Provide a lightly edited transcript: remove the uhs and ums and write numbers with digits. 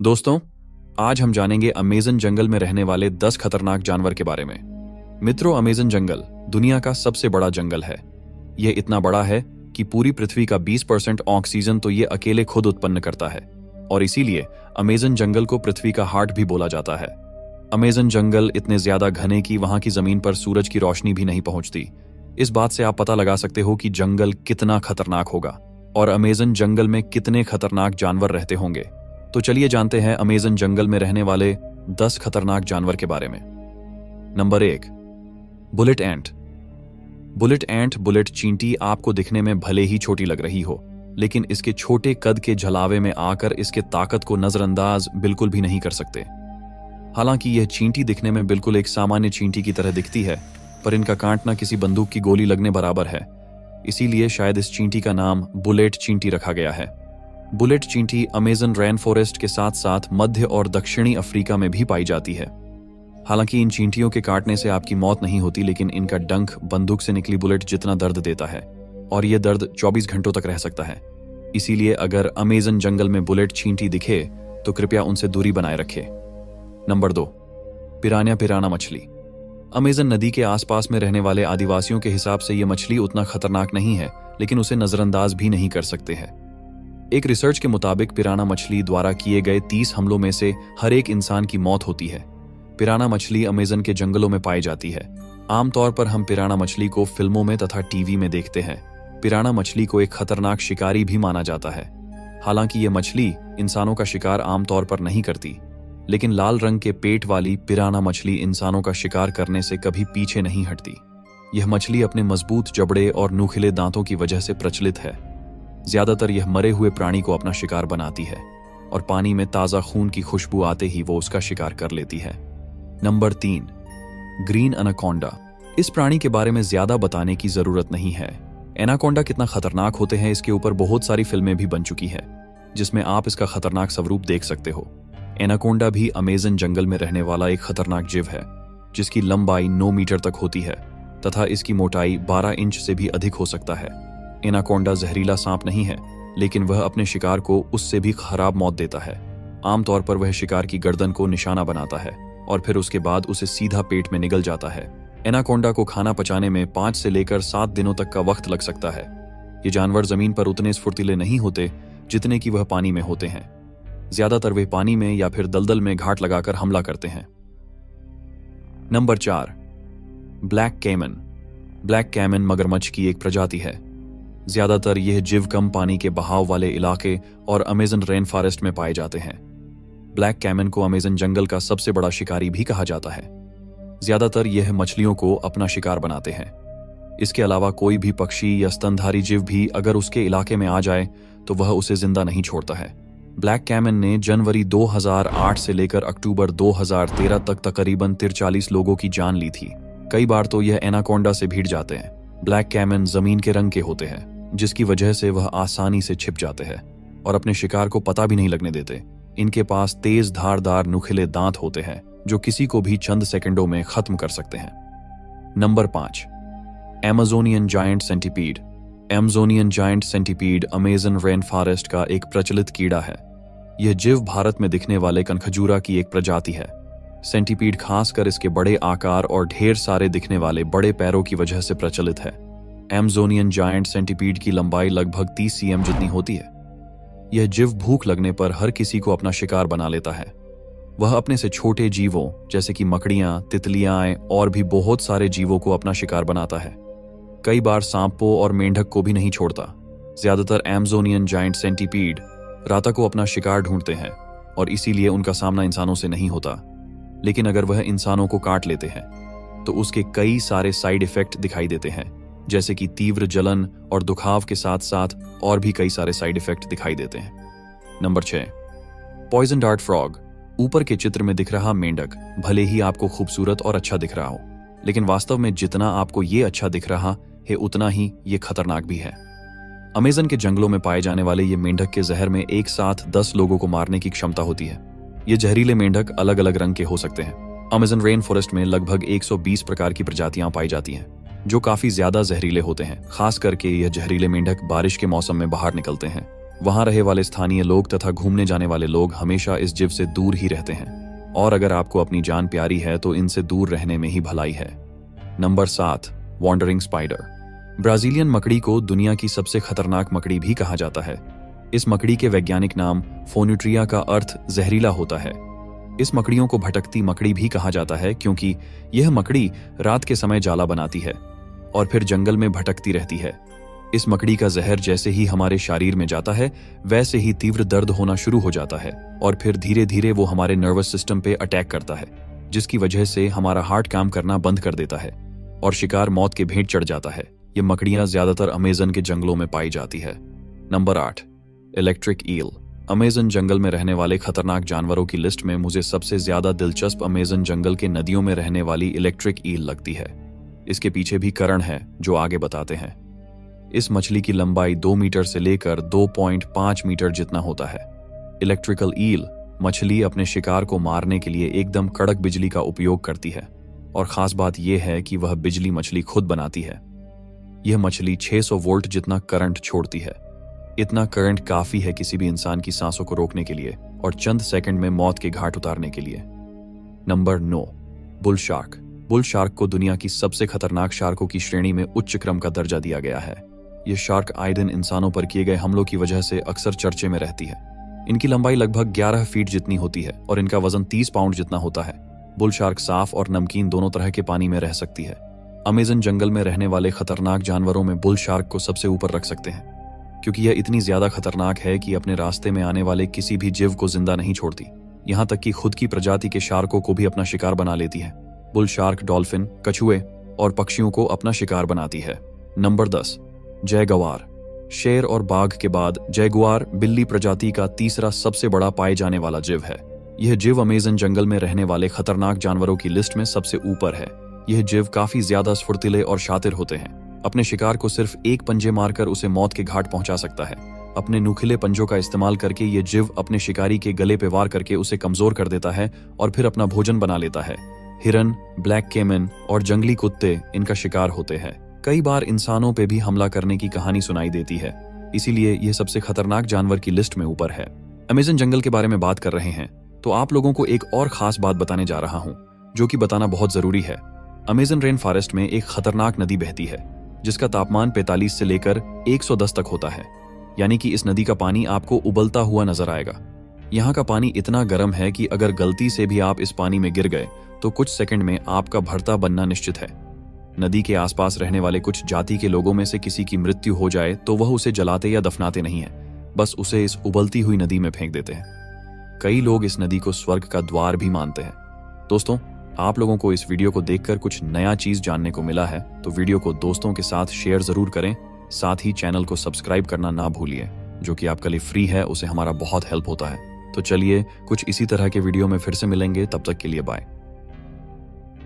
दोस्तों, आज हम जानेंगे अमेज़न जंगल में रहने वाले 10 खतरनाक जानवर के बारे में। मित्रों, अमेज़न जंगल दुनिया का सबसे बड़ा जंगल है। यह इतना बड़ा है कि पूरी पृथ्वी का 20% ऑक्सीजन तो ये अकेले खुद उत्पन्न करता है और इसीलिए अमेज़न जंगल को पृथ्वी का हार्ट भी बोला जाता है। अमेज़न जंगल इतने ज्यादा घने कि वहां की जमीन पर सूरज की रोशनी भी नहीं पहुंचती। इस बात से आप पता लगा सकते हो कि जंगल कितना खतरनाक होगा और अमेज़न जंगल में कितने खतरनाक जानवर रहते होंगे। तो चलिए जानते हैं अमेज़न जंगल में रहने वाले 10 खतरनाक जानवर के बारे में। नंबर 1, बुलेट एंट। बुलेट चींटी आपको दिखने में भले ही छोटी लग रही हो, लेकिन इसके छोटे कद के झलावे में आकर इसके ताकत को नजरअंदाज बिल्कुल भी नहीं कर सकते। हालांकि यह चींटी दिखने में बिल्कुल एक सामान्य चींटी की तरह दिखती है, पर इनका कांटना किसी बंदूक की गोली लगने बराबर है। इसीलिए शायद इस चींटी का नाम बुलेट चींटी रखा गया है। बुलेट चींटी अमेज़न रेन फॉरेस्ट के साथ साथ मध्य और दक्षिणी अफ्रीका में भी पाई जाती है। हालांकि इन चींटियों के काटने से आपकी मौत नहीं होती, लेकिन इनका डंक बंदूक से निकली बुलेट जितना दर्द देता है और यह दर्द 24 घंटों तक रह सकता है। इसीलिए अगर अमेज़न जंगल में बुलेट चींटी दिखे तो कृपया उनसे दूरी बनाए रखें। नंबर 2, पिराना मछली। अमेज़न नदी के आसपास में रहने वाले आदिवासियों के हिसाब से यह मछली उतना खतरनाक नहीं है, लेकिन उसे नजरअंदाज भी नहीं कर सकते हैं। एक रिसर्च के मुताबिक पिराना मछली द्वारा किए गए 30 हमलों में से हर एक इंसान की मौत होती है। पिराना मछली अमेज़न के जंगलों में पाई जाती है। आमतौर पर हम पिराना मछली को फिल्मों में तथा टीवी में देखते हैं। पिराना मछली को एक खतरनाक शिकारी भी माना जाता है। हालांकि ये मछली इंसानों का शिकार आमतौर पर नहीं करती, लेकिन लाल रंग के पेट वाली पिराना मछली इंसानों का शिकार करने से कभी पीछे नहीं हटती। यह मछली अपने मजबूत जबड़े और नुकीले दांतों की वजह से प्रचलित है। ज्यादातर यह मरे हुए प्राणी को अपना शिकार बनाती है और पानी में ताजा खून की खुशबू आते ही वो उसका शिकार कर लेती है। Number 3, green anaconda. इस प्राणी के बारे में ज्यादा बताने की जरूरत नहीं है। एनाकोंडा कितना खतरनाक होते हैं इसके ऊपर बहुत सारी फिल्में भी बन चुकी है, जिसमें आप इसका खतरनाक स्वरूप देख सकते हो। एनाकोंडा भी अमेज़न जंगल में रहने वाला एक खतरनाक जीव है, जिसकी लंबाई 9 मीटर तक होती है तथा इसकी मोटाई 12 इंच से भी अधिक हो सकता है। एनाकोंडा जहरीला सांप नहीं है, लेकिन वह अपने शिकार को उससे भी खराब मौत देता है। आमतौर पर वह शिकार की गर्दन को निशाना बनाता है और फिर उसके बाद उसे सीधा पेट में निगल जाता है। एनाकोंडा को खाना पचाने में 5 से लेकर 7 दिनों तक का वक्त लग सकता है। ये जानवर जमीन पर उतने स्फुर्तीले नहीं होते जितने कि वह पानी में होते हैं। ज्यादातर वे पानी में या फिर दलदल में घाट लगाकर हमला करते हैं। Number 4, black caiman. Black caiman मगरमच्छ की एक प्रजाति है। ज्यादातर यह जीव कम पानी के बहाव वाले इलाके और अमेज़न रेन फॉरेस्ट में पाए जाते हैं। ब्लैक कैमन को अमेज़न जंगल का सबसे बड़ा शिकारी भी कहा जाता है। ज्यादातर यह मछलियों को अपना शिकार बनाते हैं। इसके अलावा कोई भी पक्षी या स्तनधारी जीव भी अगर उसके इलाके में आ जाए तो वह उसे जिंदा नहीं छोड़ता है। ब्लैक कैमन ने जनवरी 2008 से लेकर अक्टूबर 2013 तक तकरीबन 43 लोगों की जान ली थी। कई बार तो यह एनाकोंडा से भिड़ जाते हैं। ब्लैक कैमन जमीन के रंग के होते हैं, जिसकी वजह से वह आसानी से छिप जाते हैं और अपने शिकार को पता भी नहीं लगने देते। इनके पास तेज धारदार नुकीले दांत होते हैं जो किसी को भी चंद सेकंडों में खत्म कर सकते हैं। Number 5, Amazonian giant centipede. Amazonian giant centipede Amazon rain forest का एक प्रचलित कीड़ा है। यह जीव भारत में दिखने वाले कनखजूरा की एक प्रजाति है। सेंटीपीड खासकर इसके बड़े आकार और ढेर सारे दिखने वाले बड़े पैरों की वजह से प्रचलित है। एमेजोनियन जायंट सेंटीपीड की लंबाई लगभग 30 cm जितनी होती है। यह जीव भूख लगने पर हर किसी को अपना शिकार बना लेता है। वह अपने से छोटे जीवों जैसे कि मकड़ियां, तितलियां और भी बहुत सारे जीवों को अपना शिकार बनाता है। कई बार सांपों और मेंढक को भी नहीं छोड़ता। ज्यादातर एमेजोनियन जायंट सेंटीपीड रात को अपना शिकार ढूंढते हैं और इसीलिए उनका सामना इंसानों से नहीं होता। लेकिन अगर वह इंसानों को काट लेते हैं तो उसके कई सारे साइड इफेक्ट दिखाई देते हैं, जैसे कि तीव्र जलन और दुखाव के साथ साथ और भी कई सारे साइड इफेक्ट दिखाई देते हैं। Number 6, poison dart frog. ऊपर के चित्र में दिख रहा मेंढक भले ही आपको खूबसूरत और अच्छा दिख रहा हो, लेकिन वास्तव में जितना आपको ये अच्छा दिख रहा है उतना ही ये खतरनाक भी है। अमेज़न के जंगलों में पाए जाने वाले ये मेंढक के जहर में एक साथ 10 लोगों को मारने की क्षमता होती है। ये जहरीले मेंढक अलग अलग रंग के हो सकते हैं। अमेज़न रेन फॉरेस्ट में लगभग 120 प्रकार की प्रजातियां पाई जाती हैं, जो काफी ज्यादा जहरीले होते हैं। खास करके यह जहरीले मेंढक बारिश के मौसम में बाहर निकलते हैं वहां रहे वाले स्थानीय लोग तथा घूमने जाने वाले लोग हमेशा इस जीव से दूर ही रहते हैं और अगर आपको अपनी जान प्यारी है तो इनसे दूर रहने में ही भलाई है। Number 7, wandering spider. ब्राजीलियन मकड़ी को दुनिया की सबसे खतरनाक मकड़ी भी कहा जाता है। इस मकड़ी के वैज्ञानिक नाम फोन्यूट्रिया का अर्थ जहरीला होता है। इस मकड़ियों को भटकती मकड़ी भी कहा जाता है क्योंकि यह मकड़ी रात के समय जाला बनाती है और फिर जंगल में भटकती रहती है। इस मकड़ी का जहर जैसे ही हमारे शरीर में जाता है वैसे ही तीव्र दर्द होना शुरू हो जाता है और फिर धीरे धीरे वो हमारे नर्वस सिस्टम पे अटैक करता है, जिसकी वजह से हमारा हार्ट काम करना बंद कर देता है और शिकार मौत के भेंट चढ़ जाता है। ये मकड़ियां ज्यादातर अमेज़न के जंगलों में पाई जाती है। Number 8, electric eel. अमेज़न जंगल में रहने वाले खतरनाक जानवरों की लिस्ट में मुझे सबसे ज्यादा दिलचस्प अमेज़न जंगल के नदियों में रहने वाली इलेक्ट्रिक ईल लगती है। इसके पीछे भी कारण है जो आगे बताते हैं। इस मछली की लंबाई 2 मीटर से लेकर 2.5 मीटर जितना होता है। इलेक्ट्रिकल ईल मछली अपने शिकार को मारने के लिए एकदम कड़क बिजली का उपयोग करती है और खास बात यह है कि वह बिजली मछली खुद बनाती है। यह मछली 600 वोल्ट जितना करंट छोड़ती है। इतना करंट काफी है किसी भी इंसान की सांसों को रोकने के लिए और चंद सेकंड में मौत के घाट उतारने के लिए। Number 9, bull shark. Bull shark को दुनिया की सबसे खतरनाक शार्कों की श्रेणी में उच्च क्रम का दर्जा दिया गया है। यह शार्क आए दिन इंसानों पर किए गए हमलों की वजह से अक्सर चर्चे में रहती है। इनकी लंबाई लगभग 11 फीट जितनी होती है और इनका वजन 30 पाउंड जितना होता है। बुल शार्क साफ और नमकीन दोनों तरह के पानी में रह सकती है। अमेज़न जंगल में रहने वाले खतरनाक जानवरों में बुल शार्क को सबसे ऊपर रख सकते हैं क्योंकि यह इतनी ज्यादा खतरनाक है कि अपने रास्ते में आने वाले किसी भी जीव को जिंदा नहीं छोड़ती, यहां तक कि खुद की प्रजाति के शार्कों को भी अपना शिकार बना लेती है। बुल शार्क डॉल्फिन, कछुए और पक्षियों को अपना शिकार बनाती है। Number 10, Jaguar. शेर और बाघ के बाद जैगुआर बिल्ली प्रजाति का तीसरा सबसे बड़ा पाए जाने वाला जीव है। यह जीव अमेज़न जंगल में रहने वाले खतरनाक जानवरों की लिस्ट में सबसे ऊपर है। यह जीव काफी ज्यादा स्फुर्तिले और शातिर होते हैं। अपने शिकार को सिर्फ एक पंजे मारकर उसे मौत के घाट पहुंचा सकता है। अपने नुकीले पंजों का इस्तेमाल करके ये जीव अपने शिकारी के गले पे वार करके उसे कमजोर कर देता है और फिर अपना भोजन बना लेता है। हिरन, ब्लैक केमन और जंगली कुत्ते इनका शिकार होते हैं। कई बार इंसानों पे भी हमला करने की कहानी सुनाई देती है, इसीलिए यह सबसे खतरनाक जानवर की लिस्ट में ऊपर है। अमेज़न जंगल के बारे में बात कर रहे हैं तो आप लोगों को एक और खास बात बताने जा रहा हूं जो कि बताना बहुत जरूरी है। अमेज़न रेन फॉरेस्ट में एक खतरनाक नदी बहती है जिसका तापमान 45 से लेकर 110 तक होता है, यानी कि इस नदी का पानी आपको उबलता हुआ नजर आएगा। यहाँ का पानी इतना गर्म है कि अगर गलती से भी आप इस पानी में गिर गए तो कुछ सेकंड में आपका भरता बनना निश्चित है। नदी के आसपास रहने वाले कुछ जाति के लोगों में से किसी की मृत्यु हो जाए तो वह उसे जलाते या दफनाते नहीं है, बस उसे इस उबलती हुई नदी में फेंक देते हैं। कई लोग इस नदी को स्वर्ग का द्वार भी मानते हैं। दोस्तों, आप लोगों को इस वीडियो को देखकर कुछ नया चीज जानने को मिला है तो वीडियो को दोस्तों के साथ शेयर जरूर करें। साथ ही चैनल को सब्सक्राइब करना ना भूलिए, जो कि आपके लिए फ्री है, उसे हमारा बहुत हेल्प होता है। तो चलिए कुछ इसी तरह के वीडियो में फिर से मिलेंगे, तब तक के लिए बाय।